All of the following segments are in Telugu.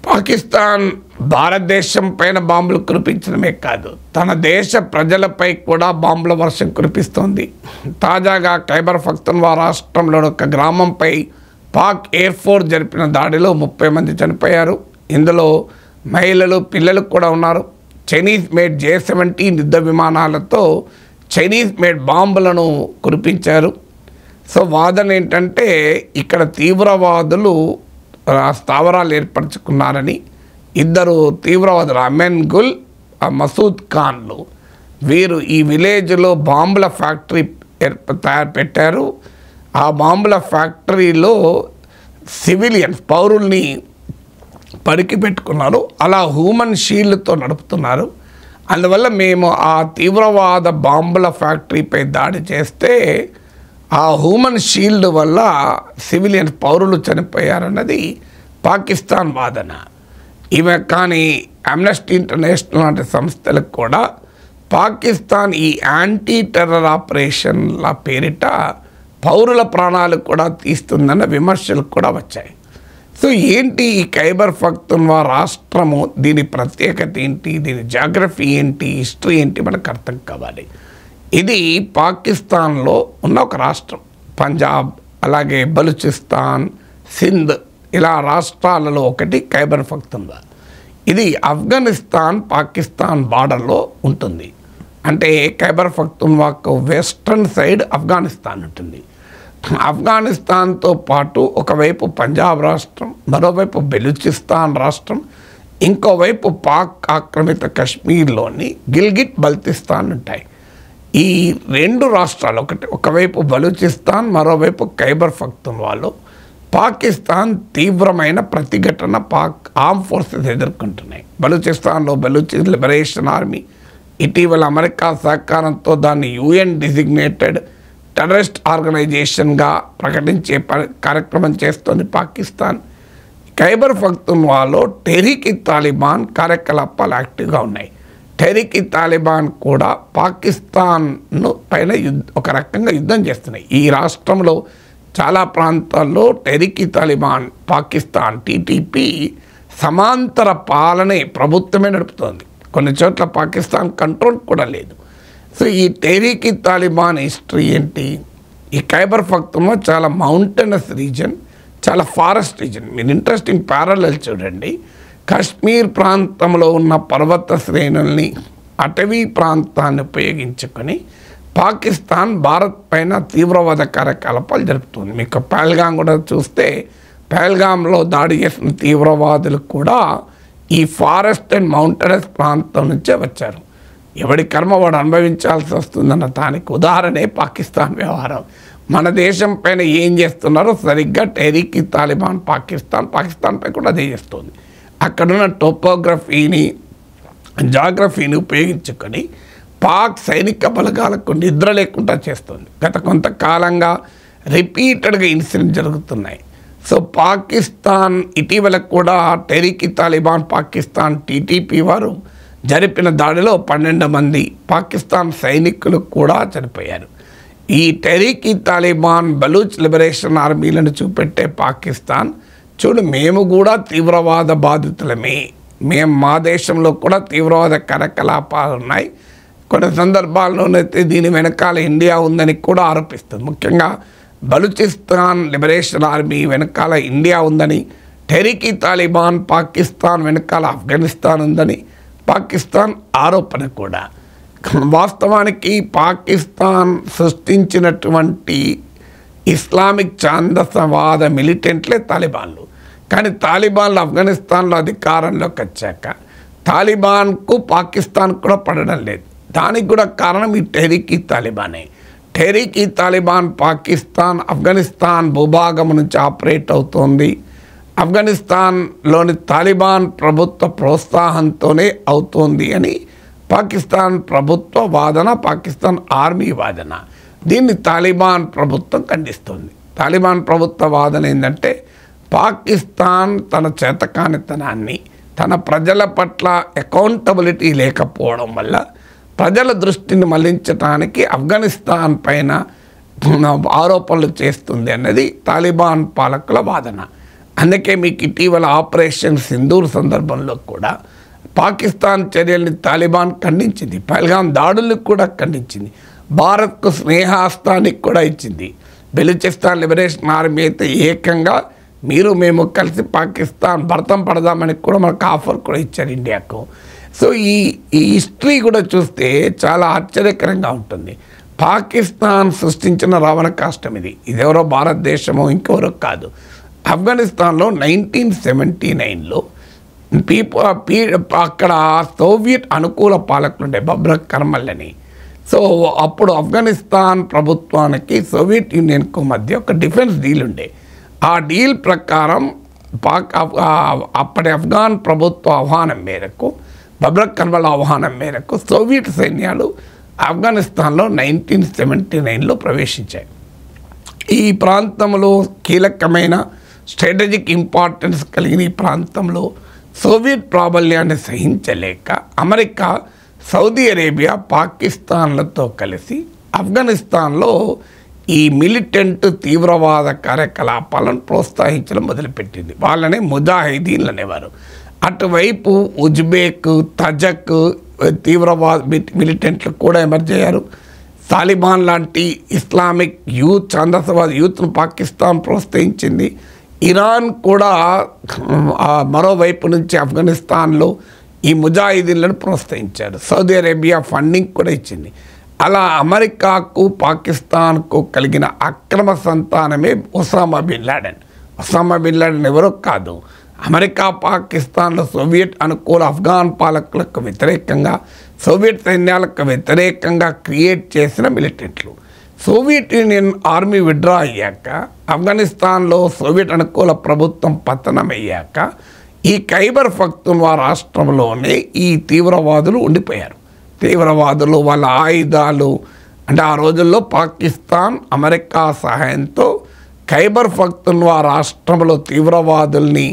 పాకిస్తాన్ భారతదేశం పైన బాంబులు కురిపించడమే కాదు, తన దేశ ప్రజలపై కూడా బాంబుల వర్షం కురిపిస్తోంది. తాజాగా ఖైబర్ పఖ్తూన్ఖ్వా రాష్ట్రంలోని ఒక గ్రామంపై పాక్ ఎయిర్ ఫోర్స్ జరిపిన దాడిలో 30 మంది చనిపోయారు. ఇందులో మహిళలు, పిల్లలు కూడా ఉన్నారు. చైనీస్ మేడ్ J-17 యుద్ధ విమానాలతో చైనీస్ మేడ్ బాంబులను కురిపించారు. సో వాదన ఏంటంటే ఇక్కడ తీవ్రవాదులు స్థావరాలు ఏర్పరచుకున్నారని, ఇద్దరు తీవ్రవాదులు అమెన్ గుల్, మసూద్ ఖాన్లు, వీరు ఈ విలేజ్లో బాంబుల ఫ్యాక్టరీ పెట్టారు. ఆ బాంబుల ఫ్యాక్టరీలో సివిలియన్స్ పౌరుల్ని పరికి పెట్టుకున్నారు. అలా హ్యూమన్ షీల్డ్తో నడుపుతున్నారు. అందువల్ల మేము ఆ తీవ్రవాద బాంబుల ఫ్యాక్టరీపై దాడి చేస్తే ఆ హ్యూమన్ షీల్డ్ వల్ల సివిలియన్ పౌరులు చనిపోయారన్నది పాకిస్తాన్ వాదన. ఈమె కానీ అమ్నెస్టీ ఇంటర్నేషనల్ లాంటి సంస్థలకు కూడా పాకిస్తాన్ ఈ యాంటీ టెర్రర్ ఆపరేషన్ల పేరిట పౌరుల ప్రాణాలు కూడా తీస్తుందన్న విమర్శలు కూడా వచ్చాయి. సో ఏంటి ఈ ఖైబర్ పఖ్తూన్ఖ్వా రాష్ట్రము, దీని ప్రత్యేకత ఏంటి, దీని జాగ్రఫీ ఏంటి, హిస్టరీ ఏంటి మనకు అర్థం కావాలి. ఇది పాకిస్తాన్లో ఉన్న ఒక రాష్ట్రం. పంజాబ్, అలాగే బలూచిస్తాన్, సింధ్, ఇలా రాష్ట్రాలలో ఒకటి ఖైబర్ పఖ్తూన్ఖ్వా. ఇది ఆఫ్ఘనిస్తాన్ పాకిస్తాన్ బార్డర్లో ఉంటుంది. అంటే ఖైబర్ పఖ్తూన్ఖ్వాకు వెస్ట్రన్ సైడ్ ఆఫ్ఘనిస్తాన్ ఉంటుంది. ఆఫ్ఘనిస్తాన్తో పాటు ఒకవైపు పంజాబ్ రాష్ట్రం, మరోవైపు బెలూచిస్తాన్ రాష్ట్రం, ఇంకోవైపు పాక్ ఆక్రమిత కశ్మీర్లోని గిల్గిట్ బల్తిస్తాన్ ఉంటాయి. ఈ రెండు రాష్ట్రాలు ఒకవైపు బలూచిస్తాన్, మరోవైపు ఖైబర్ పఖ్తూన్ఖ్వాలో పాకిస్తాన్ తీవ్రమైన ప్రతిఘటన పాక్ ఆర్మ్ ఫోర్సెస్ ఎదుర్కొంటున్నాయి. బలూచిస్తాన్లో బలూచి లిబరేషన్ ఆర్మీ ఇటీవల అమెరికా సహకారంతో దాన్ని UN డిజిగ్నేటెడ్ టెర్రరిస్ట్ ఆర్గనైజేషన్గా ప్రకటించే కార్యక్రమం చేస్తోంది పాకిస్తాన్. ఖైబర్ పఖ్తూన్ఖ్వాలో టెహ్రీక్-i-తాలిబాన్ కార్యకలాపాలు యాక్టివ్గా ఉన్నాయి. టెహ్రీక్-i-తాలిబాన్ కూడా పాకిస్తాన్ను పైన ఒక రకంగా యుద్ధం చేస్తున్నాయి. ఈ రాష్ట్రంలో చాలా ప్రాంతాల్లో టెహ్రీక్-i-తాలిబాన్ పాకిస్తాన్ TTP సమాంతర పాలనే ప్రభుత్వమే నడుపుతోంది. కొన్ని చోట్ల పాకిస్తాన్ కంట్రోల్ కూడా లేదు. సో ఈ టెహ్రీక్-i-తాలిబాన్ హిస్టరీ ఏంటి? ఈ ఖైబర్ పఖ్తూన్ఖ్వా చాలా మౌంటైనస్ రీజన్, చాలా ఫారెస్ట్ రీజన్. మీరు ఇంట్రెస్టింగ్ ప్యారలల్ చూడండి. కాశ్మీర్ ప్రాంతంలో ఉన్న పర్వత శ్రేణుల్ని, అటవీ ప్రాంతాన్ని ఉపయోగించుకొని పాకిస్తాన్ భారత్ పైన తీవ్రవాద కార్యకలాపాలు జరుపుతుంది. మీకు పహల్గాం కూడా చూస్తే పహల్గాంలో దాడి చేసిన తీవ్రవాదులు కూడా ఈ ఫారెస్ట్ అండ్ మౌంటైనస్ ప్రాంతం నుంచే వచ్చారు. ఎవడి కర్మ వాడు అనుభవించాల్సి వస్తుందన్న దానికి ఉదాహరణే పాకిస్తాన్ వ్యవహారం. మన దేశం పైన ఏం చేస్తున్నారో సరిగ్గా టెహ్రీక్-i-తాలిబాన్ పాకిస్తాన్పై కూడా అదే చేస్తుంది. అక్కడున్న టోపోగ్రఫీని, జాగ్రఫీని ఉపయోగించుకొని పాక్ సైనిక బలగాలకు నిద్ర లేకుండా చేస్తుంది. గత కొంతకాలంగా రిపీటెడ్గా ఇన్సిడెంట్ జరుగుతున్నాయి. సో పాకిస్తాన్ ఇటీవల కూడా టెహ్రీక్-i-తాలిబాన్ పాకిస్తాన్ TTP వారు జరిపిన దాడిలో 12 మంది పాకిస్తాన్ సైనికులు కూడా చనిపోయారు. ఈ టెహ్రీక్-i-తాలిబాన్ బలూచ్ లిబరేషన్ ఆర్మీలను చూపెట్టే పాకిస్తాన్, చూడు మేము కూడా తీవ్రవాద బాధితులమే, మా దేశంలో కూడా తీవ్రవాద కార్యకలాపాలు ఉన్నాయి, కొన్ని సందర్భాల్లోనైతే దీని వెనకాల ఇండియా ఉందని కూడా ఆరోపిస్తుంది. ముఖ్యంగా బలూచిస్తాన్ లిబరేషన్ ఆర్మీ వెనకాల ఇండియా ఉందని, టెహ్రీక్-i-తాలిబాన్ పాకిస్తాన్ వెనకాల ఆఫ్ఘనిస్తాన్ ఉందని పాకిస్తాన్ ఆరోపణ కూడా. వాస్తవానికి పాకిస్తాన్ సృష్టించినటువంటి ఇస్లామిక్ ఛాందసవాద మిలిటెంట్లే తాలిబాన్లు. కానీ తాలిబాన్లు ఆఫ్ఘనిస్తాన్లో అధికారంలోకి వచ్చాక తాలిబాన్కు పాకిస్తాన్ కూడా పడడం లేదు. దానికి కూడా కారణం ఈ టెహ్రీక్-i-తాలిబానే. టెహ్రీక్-i-తాలిబాన్ పాకిస్తాన్ ఆఫ్ఘనిస్తాన్ భూభాగం నుంచి ఆపరేట్ అవుతోంది. ఆఫ్ఘనిస్తాన్లోని తాలిబాన్ ప్రభుత్వ ప్రోత్సాహంతోనే అవుతోంది అని పాకిస్తాన్ ప్రభుత్వ వాదన, పాకిస్తాన్ ఆర్మీ వాదన. దీన్ని తాలిబాన్ ప్రభుత్వం ఖండిస్తుంది. తాలిబాన్ ప్రభుత్వ వాదన ఏంటంటే పాకిస్తాన్ తన చేతకానితనాన్ని, తన ప్రజల పట్ల అకౌంటబిలిటీ లేకపోవడం వల్ల ప్రజల దృష్టిని మళ్లించడానికి ఆఫ్ఘనిస్తాన్ పైన ఆరోపణలు చేస్తుంది అన్నది తాలిబాన్ పాలకుల వాదన. అందుకే మీకు ఇటీవల ఆపరేషన్ సింధూర్ సందర్భంలో కూడా పాకిస్తాన్ చర్యల్ని తాలిబాన్ ఖండించింది, పహల్గాం దాడుల్ని కూడా ఖండించింది, భారత్కు స్నేహాస్తానికి కూడా ఇచ్చింది. బెలూచిస్తాన్ లిబరేషన్ ఆర్మీ అయితే ఏకంగా మీరు మేము కలిసి పాకిస్తాన్ భర్తం పడదామని కూడా మనకు ఆఫర్ కూడా ఇచ్చారు ఇండియాకు. సో ఈ హిస్టరీ కూడా చూస్తే చాలా ఆశ్చర్యకరంగా ఉంటుంది. పాకిస్తాన్ సృష్టించిన రావణ కాష్టం ఇదెవరో భారతదేశమో ఇంకెవరో కాదు. ఆఫ్ఘనిస్తాన్లో 1979లో అక్కడ సోవియట్ అనుకూల పాలకులు ఉండే బబ్రక్ కర్మల్ అని. సో అప్పుడు ఆఫ్ఘనిస్తాన్ ప్రభుత్వానికి సోవియట్ యూనియన్కు మధ్య ఒక డిఫెన్స్ డీల్ ఉండే. ఆ డీల్ ప్రకారం అప్పటి ఆఫ్ఘాన్ ప్రభుత్వ ఆహ్వానం మేరకు, బబ్రక్ కర్మల్ ఆహ్వానం మేరకు సోవియట్ సైన్యాలు ఆఫ్ఘనిస్తాన్లో 1979లో ప్రవేశించాయి. ఈ ప్రాంతంలో కీలకమైన స్ట్రాటజిక్ ఇంపార్టెన్స్ కలిగిన ఈ ప్రాంతంలో సోవియట్ ప్రాబల్యాన్ని సహించలేక అమెరికా, సౌదీ అరేబియా, పాకిస్తాన్లతో కలిసి ఆఫ్ఘనిస్తాన్లో ఈ మిలిటెంట్ తీవ్రవాద కార్యకలాపాలను ప్రోత్సహించడం మొదలుపెట్టింది. వాళ్ళనే ముజాహిదీన్లు అనేవారు. అటువైపు ఉజ్బెక్, తజక్ తీవ్రవాద మిలిటెంట్లు కూడా ఎమర్జ్ అయ్యారు. తాలిబాన్ లాంటి ఇస్లామిక్ యూత్, ఛాందసవాద యూత్ను పాకిస్తాన్ ప్రోత్సహించింది. ఇరాన్ కూడా మరోవైపు నుంచి ఆఫ్ఘనిస్తాన్లో ఈ ముజాహిదీన్లను ప్రోత్సహించారు. సౌదీ అరేబియా ఫండింగ్ కూడా ఇచ్చింది. అలా అమెరికాకు, పాకిస్తాన్కు కలిగిన అక్రమ సంతానమే Osama bin Laden. Osama bin Laden ఎవరో కాదు, అమెరికా పాకిస్తాన్లో సోవియట్ అనుకూల ఆఫ్ఘాన్ పాలకులకు వ్యతిరేకంగా, సోవియట్ సైన్యాలకు వ్యతిరేకంగా క్రియేట్ చేసిన మిలిటెంట్లు. సోవియట్ యూనియన్ ఆర్మీ విడ్రా అయ్యాక, ఆఫ్ఘనిస్తాన్లో సోవియట్ అనుకూల ప్రభుత్వం పతనమయ్యాక ఈ ఖైబర్ పఖ్తూన్ఖ్వా రాష్ట్రంలోనే ఈ తీవ్రవాదులు ఉండిపోయారు. తీవ్రవాదులు వాళ్ళ ఆయుధాలు అంటే ఆ రోజుల్లో పాకిస్తాన్ అమెరికా సహాయంతో ఖైబర్ పఖ్తూన్ఖ్వా రాష్ట్రంలో తీవ్రవాదుల్ని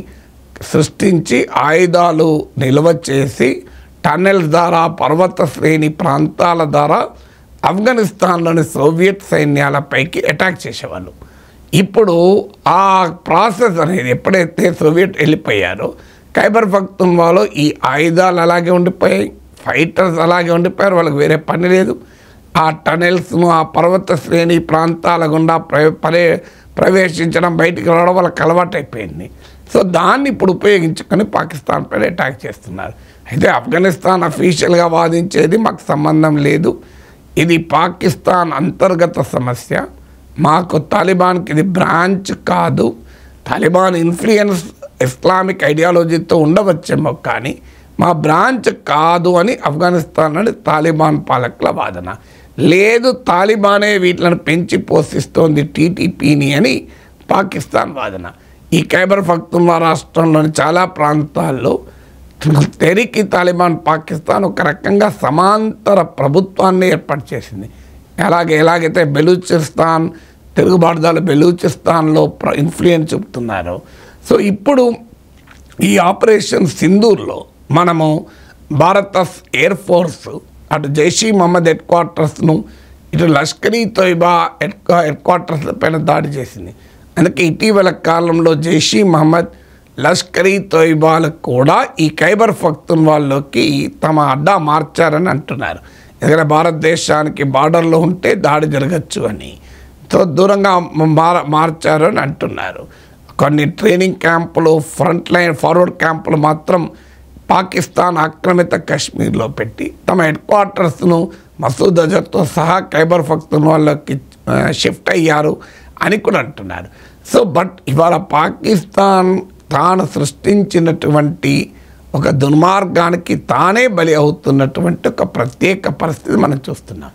సృష్టించి ఆయుధాలు నిల్వ చేసి టన్నెల్స్ ద్వారా, పర్వత శ్రేణి ప్రాంతాల ద్వారా ఆఫ్ఘనిస్తాన్లోని సోవియట్ సైన్యాలపైకి అటాక్ చేసేవాళ్ళు. ఇప్పుడు ఆ ప్రాసెస్ అనేది ఎప్పుడైతే సోవియట్ వెళ్ళిపోయారో ఖైబర్ పఖ్తూన్ఖ్వాలో ఈ ఆయుధాలు అలాగే ఉండిపోయాయి, ఫైటర్స్ అలాగే ఉండిపోయారు, వాళ్ళకి వేరే పని లేదు. ఆ టనెల్స్ను, ఆ పర్వత శ్రేణి ప్రాంతాల గుండా ప్రవేశించడం, బయటికి రావడం వాళ్ళకి అలవాటు అయిపోయింది. సో దాన్ని ఇప్పుడు ఉపయోగించుకొని పాకిస్తాన్ పైన అటాక్ చేస్తున్నారు. అయితే ఆఫ్ఘనిస్తాన్ అఫీషియల్గా వాదించేది మాకు సంబంధం లేదు, ఇది పాకిస్తాన్ అంతర్గత సమస్య, మాకు తాలిబాన్కి ఇది బ్రాంచ్ కాదు, తాలిబాన్ ఇన్ఫ్లుయెన్స్ ఇస్లామిక్ ఐడియాలజీతో ఉండవచ్చేమో కానీ మా బ్రాంచ్ కాదు అని ఆఫ్ఘనిస్తాన్లోని తాలిబాన్ పాలకుల వాదన. లేదు, తాలిబానే వీటిని పెంచి పోషిస్తోంది టీటీపీని అని పాకిస్తాన్ వాదన. ఈ ఖైబర్ పఖ్తూన్ఖ్వా రాష్ట్రంలోని చాలా ప్రాంతాల్లో తెరికి తాలిబాన్ పాకిస్తాన్ ఒక రకంగా సమాంతర ప్రభుత్వాన్ని ఏర్పాటు చేసింది. ఎలాగైతే బెలూచిస్తాన్ తిరుగుబాటుదారులు బెలూచిస్తాన్లో ఇన్ఫ్లుయెన్స్ చూపుతున్నారు. సో ఇప్పుడు ఈ ఆపరేషన్ సింధూర్లో మనము భారత ఎయిర్ ఫోర్స్ అటు జైషీ మహమ్మద్ హెడ్ క్వార్టర్స్ను, ఇటు లష్కర్ ఈ తోయిబా హెడ్ క్వార్టర్స్ పైన దాడి చేసింది. అందుకే ఇటీవల కాలంలో జైషీ మహమ్మద్, లష్కర్ ఈ తోయిబాలు కూడా ఈ ఖైబర్ పఖ్తూన్ఖ్వాలోకి తమ అడ్డా మార్చారని అంటున్నారు. ఎందుకంటే భారతదేశానికి బార్డర్లో ఉంటే దాడి జరగచ్చు అని, సో దూరంగా మార్చారు అని అంటున్నారు. కొన్ని ట్రైనింగ్ క్యాంపులు, ఫ్రంట్ లైన్ ఫార్వర్డ్ క్యాంపులు మాత్రం పాకిస్తాన్ ఆక్రమిత కశ్మీర్లో పెట్టి తమ హెడ్ క్వార్టర్స్ను మసూద్ అజర్తో సహా ఖైబర్ పఖ్తూన్ఖ్వాలోకి షిఫ్ట్ అయ్యారు అని కూడా అంటున్నారు. సో బట్ ఇవాళ పాకిస్తాన్ తాను సృష్టించినటువంటి ఒక దుర్మార్గానికి తానే బలి అవుతున్నటువంటి ఒక ప్రత్యేక పరిస్థితి మనం చూస్తున్నాం.